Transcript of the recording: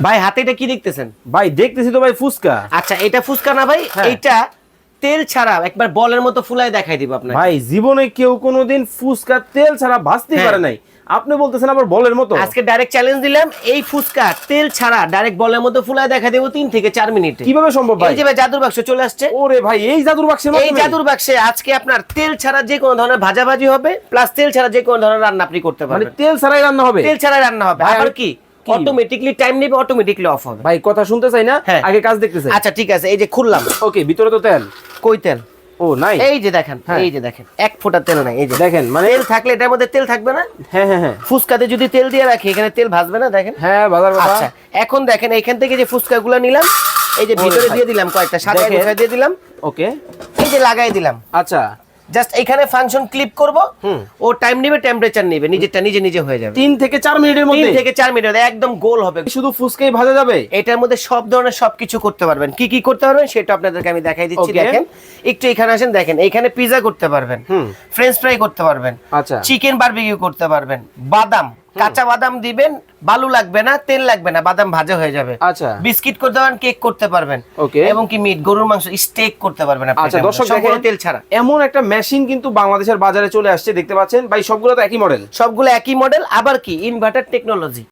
ভাই হাতে এটা কি দেখতেছেন? ভাই দেখতেছি তো ভাই ফুচকা। আচ্ছা এটা ফুচকা না ভাই, হ্যাঁ। এটা তেল ছাড়া একবার বলের মতো ফুলায় দেখাই দিব আপনাকে। ভাই জীবনে কেউ কোনোদিন ফুচকা তেল ছাড়া ভাজতে হ্যাঁ। পারে নাই, আপনি বলতেছেন আবার বলের মতো। আজকে ডাইরেক্ট চ্যালেঞ্জ দিলাম, এই ফুচকা তেল ছাড়া ডাইরেক্ট বলের মতো ফুলায় দেখা দেব 3 থেকে 4 মিনিটে। কিভাবে সম্ভব ভাই? এই যে ভাই জাদুর বাক্স চলে আসছে। ওরে ভাই এই জাদুর বাক্সের এই মাধ্যমে? জাদুর বাক্সে আজকে আপনার তেল ছাড়া যে কোনো ধরনের ভাজাভাজি হবে, প্লাস তেল ছাড়া যে কোনো ধরনের রান্না আপনি করতে মানে পারবেন। তেল ছাড়াই রান্না হবে? তেল ছাড়া রান্না হবে। ভাই, আবার আমি- কি কি? অটোমেটিকলি টাইম নেবে, অটোমেটিকলি অফ হবে। ভাই কথা শুনতে চাই না, হ্যাঁ। আগে কাজ দেখতে চাই। আচ্ছা ঠিক আছে, এই যে খুললাম। ওকে, ভিতরে তো তেল। কই তেল? ও নাই। এই যে দেখেন, হ্যাঁ। এই যে দেখেন এক ফোঁটা তেল নাই। এই যে দেখেন মানে তেল থাকলে এটার মধ্যে তেল থাকবে না? হ্যাঁ হ্যাঁ হ্যাঁ ফুচকাতে যদি তেল দিয়ে রাখি এখানে তেল ভাসবে না, দেখেন। হ্যাঁ বাজার কথা। আচ্ছা এখন দেখেন এখান থেকে যে ফুচকাগুলো নিলাম, এই যে ভিতরে ভাই। দিয়ে দিলাম কয়েকটা, সাজায় দেখেন। গোছায় দিয়ে দিলাম, ওকে এই যে লাগাই দিলাম। আচ্ছা, জাস্ট এখানে ফাংশন ক্লিপ করব, ও টাইম নেবে, টেম্পারেচার নেবে, নিজেরটা নিজে নিজে হয়ে যাবে। 3 থেকে 4 মিনিটের 3 মধ্যে থেকে 4 মিনিট একদম গোল হবে। শুধু ফুচকাই ভাজা যাবে? এটার মধ্যে সব ধরনের সবকিছু করতে পারবেন। কি কি করতে পারবেন সেটা আপনাদেরকে আমি দেখাই দিচ্ছি। Okay. দেখেন একটু এখানে আসেন, দেখেন এখানে পিজা করতে পারবেন, ফ্রেঞ্চ ফ্রাই করতে পারবেন, আচ্ছা চিকেন বারবিকিউ করতে পারবেন, বাদাম কাঁচা বাদাম দিবেন, বালু লাগবে না, তেল লাগবে না, বাদাম ভাজা হয়ে যাবে। আচ্ছা বিস্কিট করতে পারবেন, কেক করতে পারবেন, Okay. এবং কি মিট গরুর মাংস স্টেক করতে পারবেন আপনি। আচ্ছা এটার দর্শক মধ্যে সম্পূর্ণ দেখেন, তেল ছাড়া। এমন একটা মেশিন কিন্তু বাংলাদেশের বাজারে চলে আসছে, দেখতে পাচ্ছেন ভাই সবগুলো তো একই মডেল। সবগুলো একই মডেল, আবার কি ইনভার্টার টেকনোলজি।